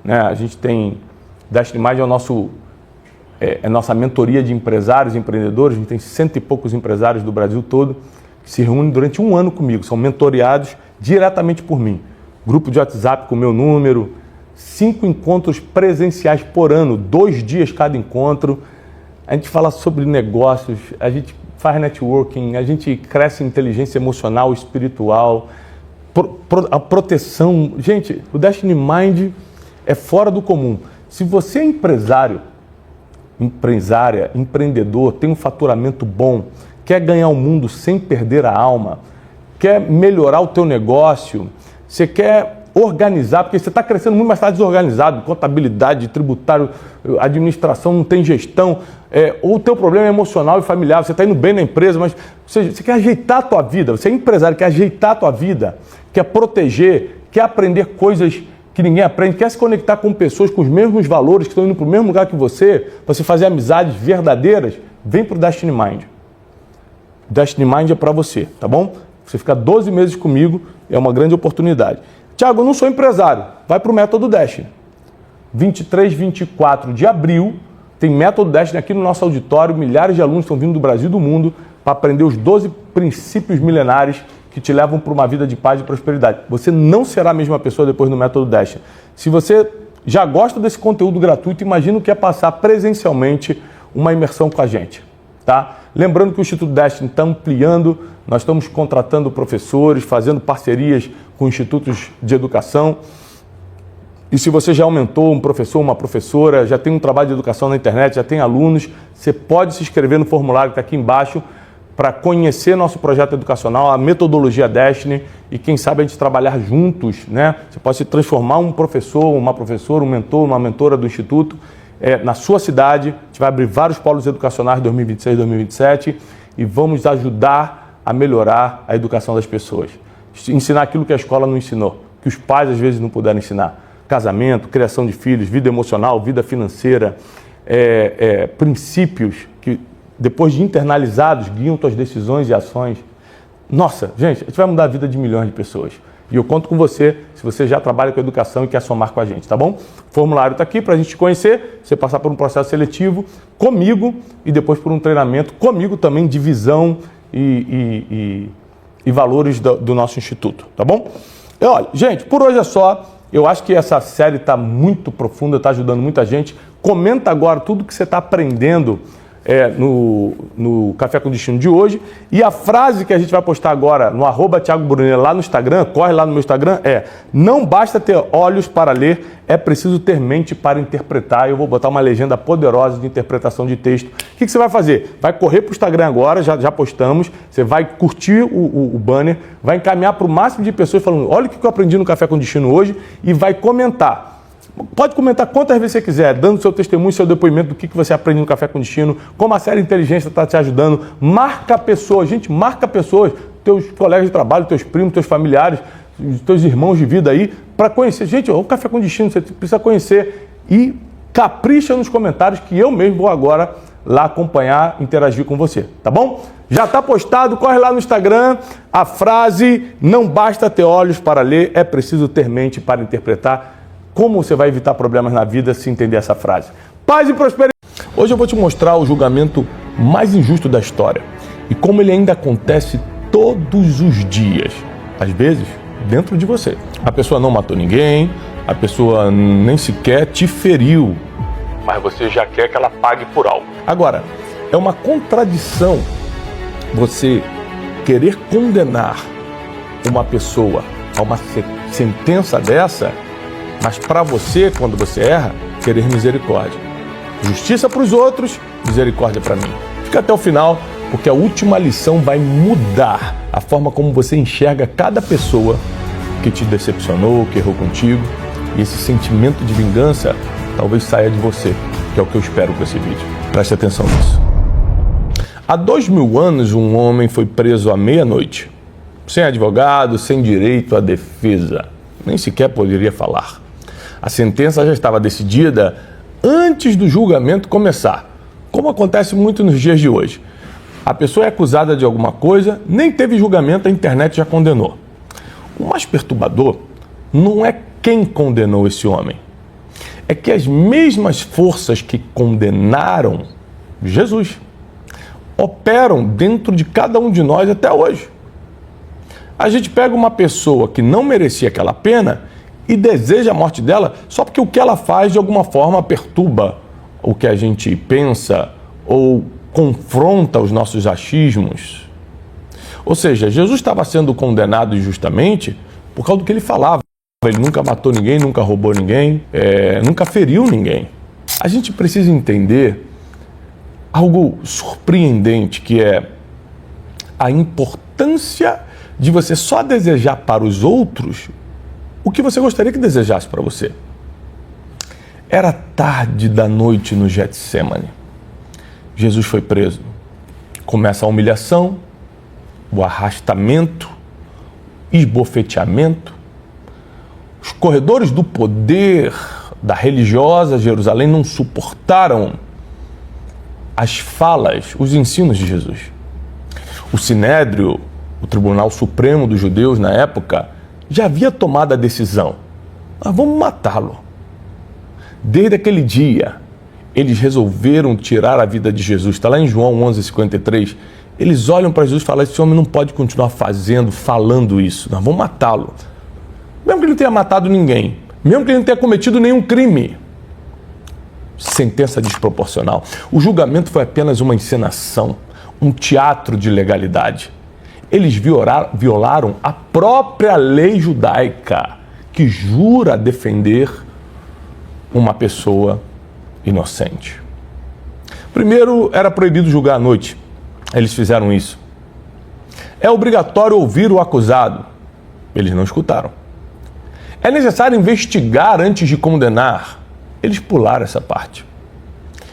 Speaker 1: Né? A gente tem... Destiny Mind é nossa mentoria de empresários e empreendedores. A gente tem 100 e poucos empresários do Brasil todo que se reúnem durante um ano comigo. São mentoreados diretamente por mim. Grupo de WhatsApp com o meu número, 5 encontros presenciais por ano, 2 dias cada encontro. A gente fala sobre negócios, a gente faz networking, a gente cresce em inteligência emocional, espiritual, a proteção. Gente, o Destiny Mind é fora do comum. Se você é empresária, empreendedor, tem um faturamento bom, quer ganhar o mundo sem perder a alma, quer melhorar o teu negócio, você quer organizar, porque você está crescendo muito, mas está desorganizado, contabilidade, tributário, administração, não tem gestão, ou o teu problema é emocional e familiar, você está indo bem na empresa, mas você quer ajeitar a tua vida, você é empresário, quer ajeitar a tua vida, quer proteger, quer aprender coisas que ninguém aprende, quer se conectar com pessoas com os mesmos valores, que estão indo para o mesmo lugar que você fazer amizades verdadeiras, vem para o Destiny Mind. Destiny Mind é para você, tá bom? Você ficar 12 meses comigo é uma grande oportunidade. Tiago, eu não sou empresário. Vai para o Método Destiny. 23, 24 de abril, tem Método Destiny aqui no nosso auditório. Milhares de alunos estão vindo do Brasil e do mundo para aprender os 12 princípios milenares que te levam para uma vida de paz e prosperidade. Você não será a mesma pessoa depois do Método Destiny. Se você já gosta desse conteúdo gratuito, imagina o que é passar presencialmente uma imersão com a gente. Tá? Lembrando que o Instituto Destiny está ampliando, nós estamos contratando professores, fazendo parcerias com institutos de educação. E se você já aumentou um professor, uma professora, já tem um trabalho de educação na internet, já tem alunos, você pode se inscrever no formulário que está aqui embaixo para conhecer nosso projeto educacional, a metodologia Destiny, e quem sabe a gente trabalhar juntos, né? Você pode se transformar um professor, uma professora, um mentor, uma mentora do Instituto na sua cidade. A gente vai abrir vários polos educacionais 2026, 2027 e vamos ajudar a melhorar a educação das pessoas. Ensinar aquilo que a escola não ensinou, que os pais às vezes não puderam ensinar. Casamento, criação de filhos, vida emocional, vida financeira, princípios que depois de internalizados guiam tuas decisões e ações. Nossa, gente, a gente vai mudar a vida de milhões de pessoas. E eu conto com você, se você já trabalha com educação e quer somar com a gente, tá bom? O formulário está aqui para a gente te conhecer, você passar por um processo seletivo comigo e depois por um treinamento comigo também de visão e valores do nosso instituto, tá bom? E olha, gente, por hoje é só. Eu acho que essa série está muito profunda, está ajudando muita gente. Comenta agora tudo que você está aprendendo no Café com Destino de hoje. E a frase que a gente vai postar agora no @ThiagoBrunner lá no Instagram, corre lá no meu Instagram, não basta ter olhos para ler, é preciso ter mente para interpretar. Eu vou botar uma legenda poderosa de interpretação de texto. O que você vai fazer? Vai correr para o Instagram agora, já postamos, você vai curtir o banner, vai encaminhar para o máximo de pessoas falando, olha o que eu aprendi no Café com Destino hoje, e vai comentar. Pode comentar quantas vezes você quiser, dando seu testemunho, seu depoimento do que você aprende no Café com Destino, como a série Inteligência está te ajudando. Marca pessoas, gente, marca pessoas, teus colegas de trabalho, teus primos, teus familiares, teus irmãos de vida aí, para conhecer. Gente, o Café com Destino, você precisa conhecer. E capricha nos comentários que eu mesmo vou agora lá acompanhar, interagir com você, tá bom? Já está postado, corre lá no Instagram, a frase, não basta ter olhos para ler, é preciso ter mente para interpretar. Como você vai evitar problemas na vida se entender essa frase? Paz e prosperidade. Hoje eu vou te mostrar o julgamento mais injusto da história e como ele ainda acontece todos os dias, às vezes dentro de você. A pessoa não matou ninguém, a pessoa nem sequer te feriu, mas você já quer que ela pague por algo. Agora, é uma contradição você querer condenar uma pessoa a uma sentença dessa, mas para você, quando você erra, querer misericórdia. Justiça para os outros, misericórdia para mim. Fica até o final, porque a última lição vai mudar a forma como você enxerga cada pessoa que te decepcionou, que errou contigo. E esse sentimento de vingança talvez saia de você, que é o que eu espero com esse vídeo. Preste atenção nisso. Há 2000 anos, um homem foi preso à meia-noite, sem advogado, sem direito à defesa. Nem sequer poderia falar. A sentença já estava decidida antes do julgamento começar, como acontece muito nos dias de hoje. A pessoa é acusada de alguma coisa, nem teve julgamento, a internet já condenou. O mais perturbador não é quem condenou esse homem, é que as mesmas forças que condenaram Jesus operam dentro de cada um de nós até hoje. A gente pega uma pessoa que não merecia aquela pena e deseja a morte dela só porque o que ela faz de alguma forma perturba o que a gente pensa ou confronta os nossos achismos. Ou seja, Jesus estava sendo condenado injustamente por causa do que ele falava. Ele nunca matou ninguém, nunca roubou ninguém, nunca feriu ninguém. A gente precisa entender algo surpreendente, que é a importância de você só desejar para os outros o que você gostaria que desejasse para você. Era tarde da noite no Getsemane. Jesus foi preso. Começa a humilhação, o arrastamento, esbofeteamento. Os corredores do poder da religiosa Jerusalém não suportaram as falas, os ensinos de Jesus. O Sinédrio, o Tribunal Supremo dos Judeus na época, já havia tomado a decisão. Mas vamos matá-lo. Desde aquele dia, eles resolveram tirar a vida de Jesus. Está lá em João 11:53. Eles olham para Jesus e falam: esse homem não pode continuar falando isso. Nós vamos matá-lo. Mesmo que ele não tenha matado ninguém, mesmo que ele não tenha cometido nenhum crime. Sentença desproporcional. O julgamento foi apenas uma encenação, um teatro de legalidade. Eles violaram a própria lei judaica, que jura defender uma pessoa inocente. Primeiro, era proibido julgar à noite. Eles fizeram isso. É obrigatório ouvir o acusado. Eles não escutaram. É necessário investigar antes de condenar. Eles pularam essa parte.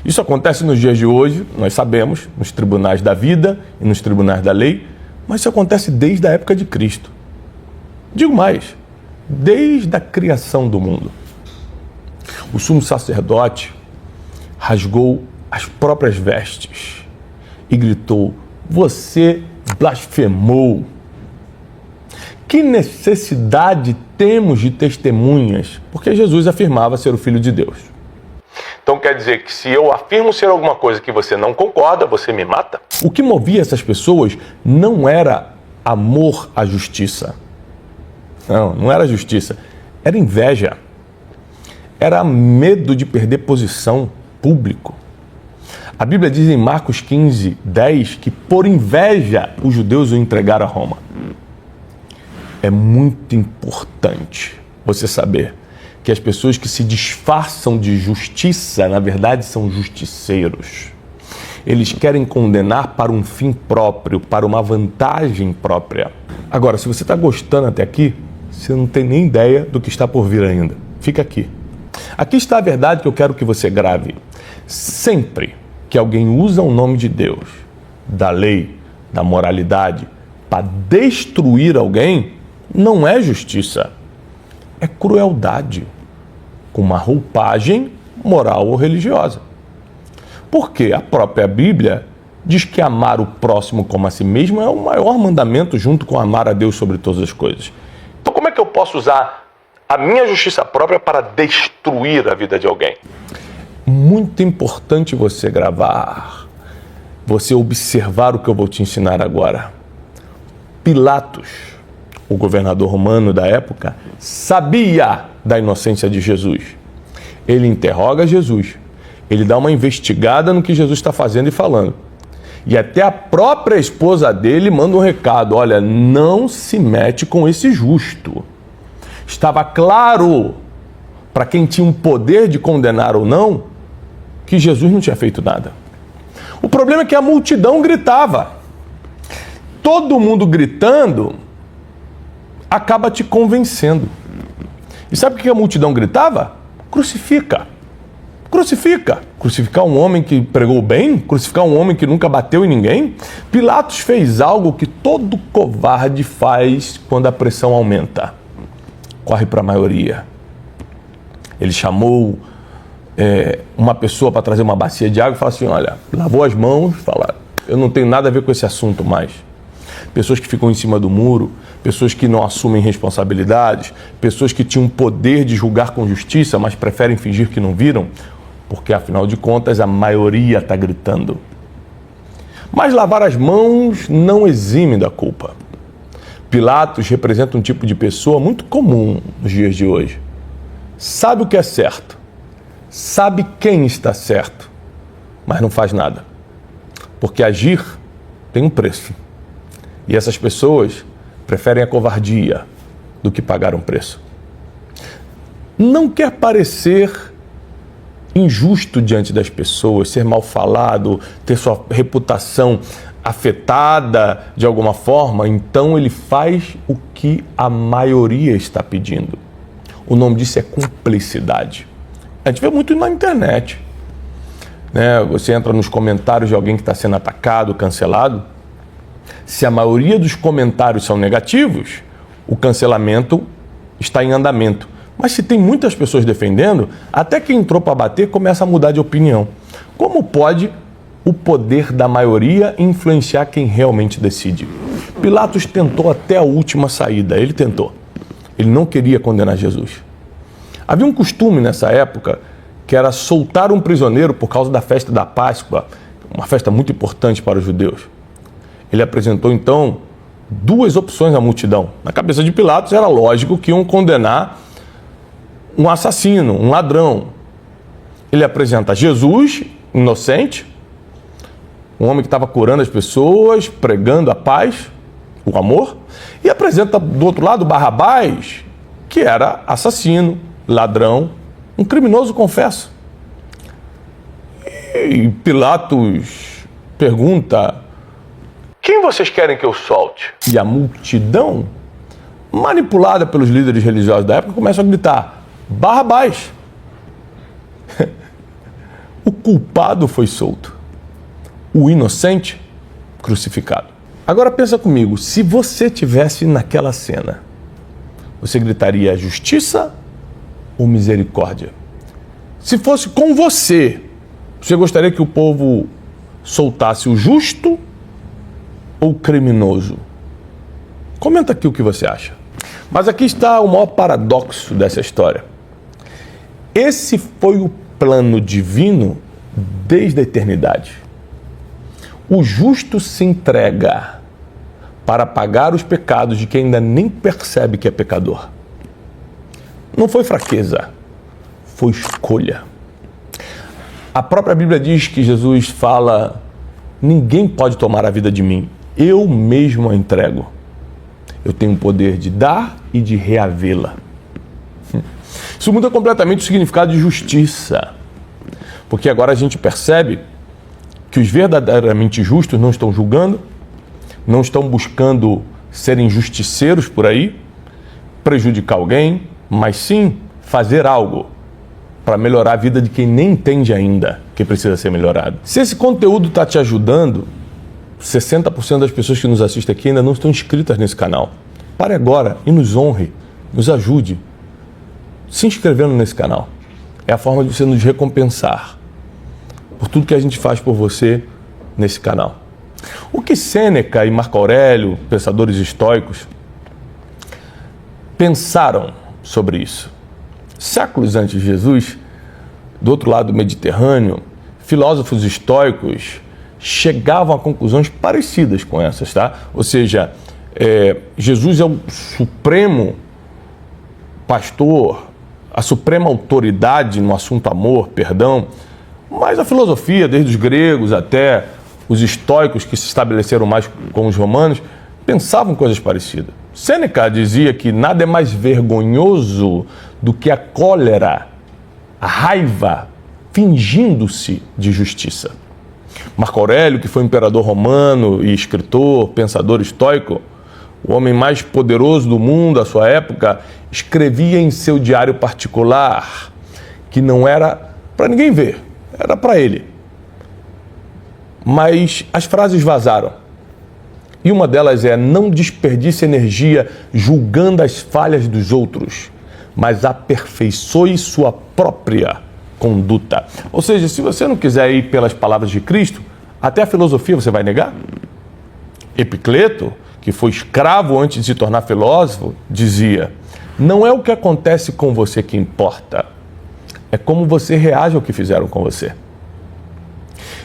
Speaker 1: Isso acontece nos dias de hoje, nós sabemos, nos tribunais da vida e nos tribunais da lei, mas isso acontece desde a época de Cristo. Digo mais, desde a criação do mundo. O sumo sacerdote rasgou as próprias vestes e gritou: você blasfemou. Que necessidade temos de testemunhas? Porque Jesus afirmava ser o Filho de Deus. Então quer dizer que se eu afirmo ser alguma coisa que você não concorda, você me mata? O que movia essas pessoas não era amor à justiça. Não era justiça. Era inveja. Era medo de perder posição público. A Bíblia diz em Marcos 15:10 que por inveja os judeus o entregaram a Roma. É muito importante você saber que as pessoas que se disfarçam de justiça, na verdade, são justiceiros. Eles querem condenar para um fim próprio, para uma vantagem própria. Agora, se você está gostando até aqui, você não tem nem ideia do que está por vir ainda. Fica aqui. Aqui está a verdade que eu quero que você grave. Sempre que alguém usa o nome de Deus, da lei, da moralidade, para destruir alguém, não é justiça, é crueldade, com uma roupagem moral ou religiosa. Porque a própria Bíblia diz que amar o próximo como a si mesmo é o maior mandamento, junto com amar a Deus sobre todas as coisas. Então como é que eu posso usar a minha justiça própria para destruir a vida de alguém? Muito importante você gravar, você observar o que eu vou te ensinar agora. Pilatos, o governador romano da época, sabia da inocência de Jesus. Ele interroga Jesus, ele dá uma investigada no que Jesus está fazendo e falando. E até a própria esposa dele manda um recado: olha, não se mete com esse justo. Estava claro para quem tinha um poder de condenar ou não que Jesus não tinha feito nada. O problema é que a multidão gritava. Todo mundo gritando acaba te convencendo. E sabe o que a multidão gritava? Crucifica. Crucifica. Crucificar um homem que pregou bem? Crucificar um homem que nunca bateu em ninguém? Pilatos fez algo que todo covarde faz quando a pressão aumenta. Corre para a maioria. Ele chamou uma pessoa para trazer uma bacia de água e falou assim: olha, lavou as mãos, fala: eu não tenho nada a ver com esse assunto mais. Pessoas que ficam em cima do muro, pessoas que não assumem responsabilidades, pessoas que tinham poder de julgar com justiça, mas preferem fingir que não viram, porque afinal de contas a maioria está gritando. Mas lavar as mãos não exime da culpa. Pilatos representa um tipo de pessoa muito comum nos dias de hoje. Sabe o que é certo, sabe quem está certo, mas não faz nada. Porque agir tem um preço. E essas pessoas preferem a covardia do que pagar um preço. Não quer parecer injusto diante das pessoas, ser mal falado, ter sua reputação afetada de alguma forma, então ele faz o que a maioria está pedindo. O nome disso é cumplicidade. A gente vê muito na internet, né? Você entra nos comentários de alguém que está sendo atacado, cancelado. Se a maioria dos comentários são negativos, o cancelamento está em andamento. Mas se tem muitas pessoas defendendo, até quem entrou para bater começa a mudar de opinião. Como pode o poder da maioria influenciar quem realmente decide? Pilatos tentou até a última saída, ele tentou. Ele não queria condenar Jesus. Havia um costume nessa época que era soltar um prisioneiro por causa da festa da Páscoa, uma festa muito importante para os judeus. Ele apresentou então duas opções à multidão. Na cabeça de Pilatos era lógico que iam condenar um assassino, um ladrão. Ele apresenta Jesus, inocente, um homem que estava curando as pessoas, pregando a paz, o amor, e apresenta do outro lado Barrabás, que era assassino, ladrão, um criminoso, confesso. E Pilatos pergunta: quem vocês querem que eu solte? E a multidão, manipulada pelos líderes religiosos da época, começa a gritar: Barrabás! O culpado foi solto, o inocente crucificado. Agora pensa comigo, se você estivesse naquela cena, você gritaria justiça ou misericórdia? Se fosse com você, você gostaria que o povo soltasse o justo ou o criminoso? Comenta aqui o que você acha. Mas aqui está o maior paradoxo dessa história. Esse foi o plano divino desde a eternidade. O justo se entrega para pagar os pecados de quem ainda nem percebe que é pecador. Não foi fraqueza, foi escolha. A própria Bíblia diz que Jesus fala: ninguém pode tomar a vida de mim, eu mesmo a entrego. Eu tenho o poder de dar e de reavê-la. Isso muda completamente o significado de justiça, porque agora a gente percebe que os verdadeiramente justos não estão julgando, não estão buscando serem justiceiros por aí, prejudicar alguém, mas sim fazer algo para melhorar a vida de quem nem entende ainda que precisa ser melhorado. Se esse conteúdo está te ajudando, 60% das pessoas que nos assistem aqui ainda não estão inscritas nesse canal. Pare agora e nos honre, nos ajude, se inscrevendo nesse canal. É a forma de você nos recompensar por tudo que a gente faz por você nesse canal. O que Sêneca e Marco Aurélio, pensadores estoicos, pensaram sobre isso? Séculos antes de Jesus, do outro lado do Mediterrâneo, filósofos estoicos chegavam a conclusões parecidas com essas, tá? Ou seja, Jesus é o supremo pastor, a suprema autoridade no assunto amor, perdão, mas a filosofia, desde os gregos até os estoicos que se estabeleceram mais com os romanos, pensavam coisas parecidas. Sêneca dizia que nada é mais vergonhoso do que a cólera, a raiva, fingindo-se de justiça. Marco Aurélio, que foi imperador romano e escritor, pensador estoico, o homem mais poderoso do mundo à sua época, escrevia em seu diário particular, que não era para ninguém ver, era para ele. Mas as frases vazaram. E uma delas é: não desperdice energia julgando as falhas dos outros, mas aperfeiçoe sua própria conduta. Ou seja, se você não quiser ir pelas palavras de Cristo, até a filosofia você vai negar? Epicleto, que foi escravo antes de se tornar filósofo, dizia: não é o que acontece com você que importa, é como você reage ao que fizeram com você.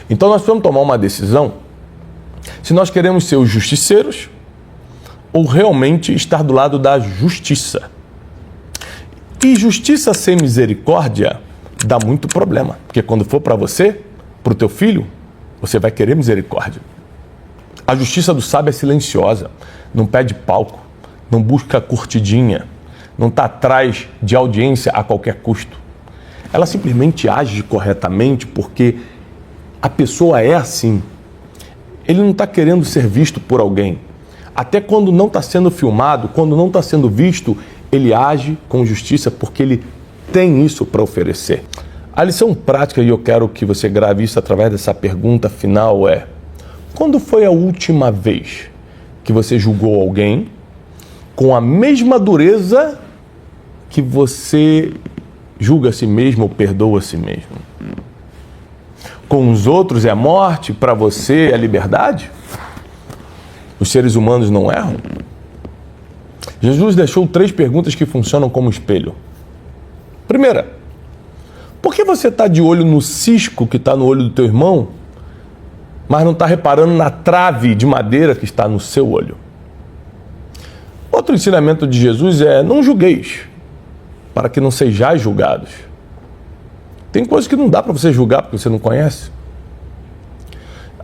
Speaker 1: Então nós precisamos tomar uma decisão se nós queremos ser os justiceiros ou realmente estar do lado da justiça. E justiça sem misericórdia dá muito problema, porque quando for para você, para o teu filho, você vai querer misericórdia. A justiça do sábio é silenciosa, não pede palco, não busca curtidinha, não está atrás de audiência a qualquer custo. Ela simplesmente age corretamente porque a pessoa é assim. Ele não está querendo ser visto por alguém. Até quando não está sendo filmado, quando não está sendo visto, ele age com justiça porque ele tem isso para oferecer. A lição prática, e eu quero que você grave isso através dessa pergunta final, é: quando foi a última vez que você julgou alguém com a mesma dureza que você julga a si mesmo ou perdoa a si mesmo? Com os outros é morte, para você é liberdade? Os seres humanos não erram? Jesus deixou 3 perguntas que funcionam como espelho. Primeira: por que você está de olho no cisco que está no olho do teu irmão, mas não está reparando na trave de madeira que está no seu olho? Outro ensinamento de Jesus é: não julgueis, para que não sejais julgados. Tem coisas que não dá para você julgar porque você não conhece.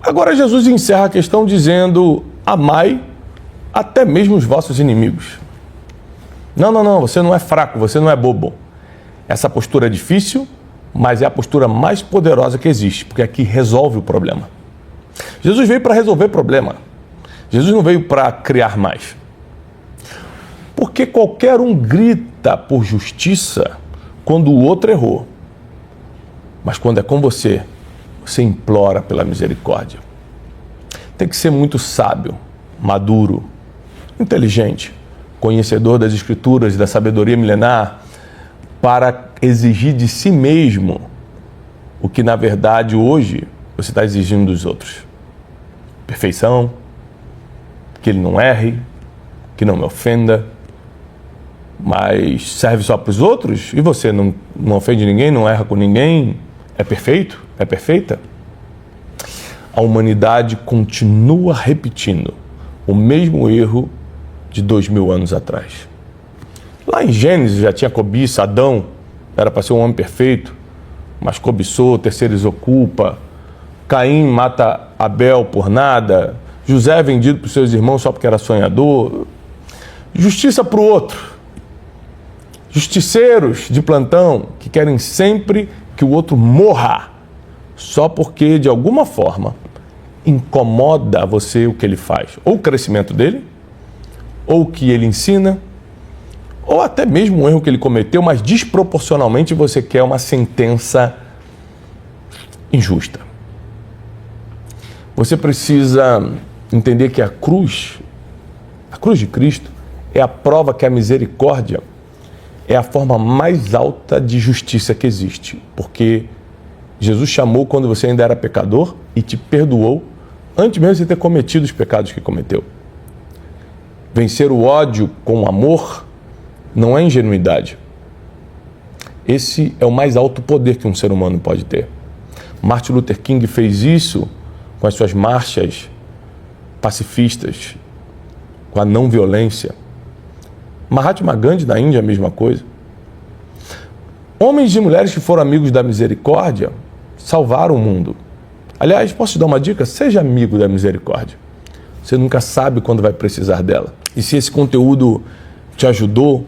Speaker 1: Agora Jesus encerra a questão dizendo: amai até mesmo os vossos inimigos. Não, você não é fraco, você não é bobo. Essa postura é difícil, mas é a postura mais poderosa que existe, porque aqui resolve o problema. Jesus veio para resolver problema. Jesus não veio para criar mais. Porque qualquer um grita por justiça quando o outro errou. Mas quando é com você, você implora pela misericórdia. Tem que ser muito sábio, maduro, inteligente, conhecedor das Escrituras e da sabedoria milenar, para exigir de si mesmo o que, na verdade, hoje você está exigindo dos outros. Perfeição, que ele não erre, que não me ofenda, mas serve só para os outros? E você não ofende ninguém, não erra com ninguém? É perfeito? É perfeita? A humanidade continua repetindo o mesmo erro de 2000 anos atrás. Lá em Gênesis já tinha cobiça, Adão era para ser um homem perfeito, mas cobiçou, terceirizou culpa. Caim mata Abel por nada. José é vendido para os seus irmãos só porque era sonhador. Justiça para o outro. Justiceiros de plantão que querem sempre que o outro morra, só porque, de alguma forma, incomoda você o que ele faz. Ou o crescimento dele, ou o que ele ensina, ou até mesmo um erro que ele cometeu, mas desproporcionalmente você quer uma sentença injusta. Você precisa entender que a cruz de Cristo, é a prova que a misericórdia é a forma mais alta de justiça que existe. Porque Jesus chamou quando você ainda era pecador e te perdoou antes mesmo de ter cometido os pecados que cometeu. Vencer o ódio com amor não é ingenuidade. Esse é o mais alto poder que um ser humano pode ter. Martin Luther King fez isso com as suas marchas pacifistas, com a não violência. Mahatma Gandhi na Índia, a mesma coisa. Homens e mulheres que foram amigos da misericórdia salvaram o mundo. Aliás, posso te dar uma dica? Seja amigo da misericórdia. Você nunca sabe quando vai precisar dela. E se esse conteúdo te ajudou,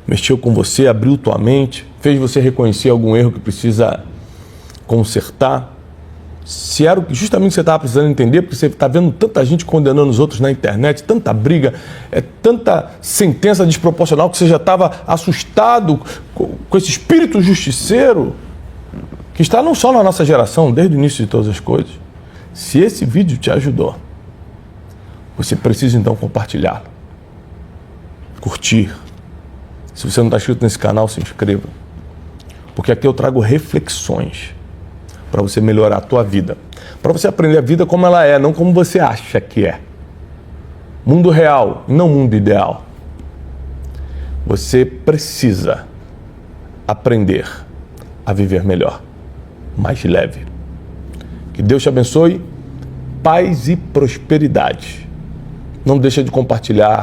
Speaker 1: mexeu com você, abriu tua mente, fez você reconhecer algum erro que precisa consertar, se era justamente o que você estava precisando entender, porque você está vendo tanta gente condenando os outros na internet, tanta briga, tanta sentença desproporcional, que você já estava assustado com esse espírito justiceiro que está não só na nossa geração, desde o início de todas as coisas. Se esse vídeo te ajudou, você precisa então compartilhá-lo, curtir. Se você não está inscrito nesse canal, se inscreva, porque aqui eu trago reflexões para você melhorar a tua vida, para você aprender a vida como ela é, não como você acha que é. Mundo real, não mundo ideal. Você precisa aprender a viver melhor, mais leve. Que Deus te abençoe, paz e prosperidade. Não deixa de compartilhar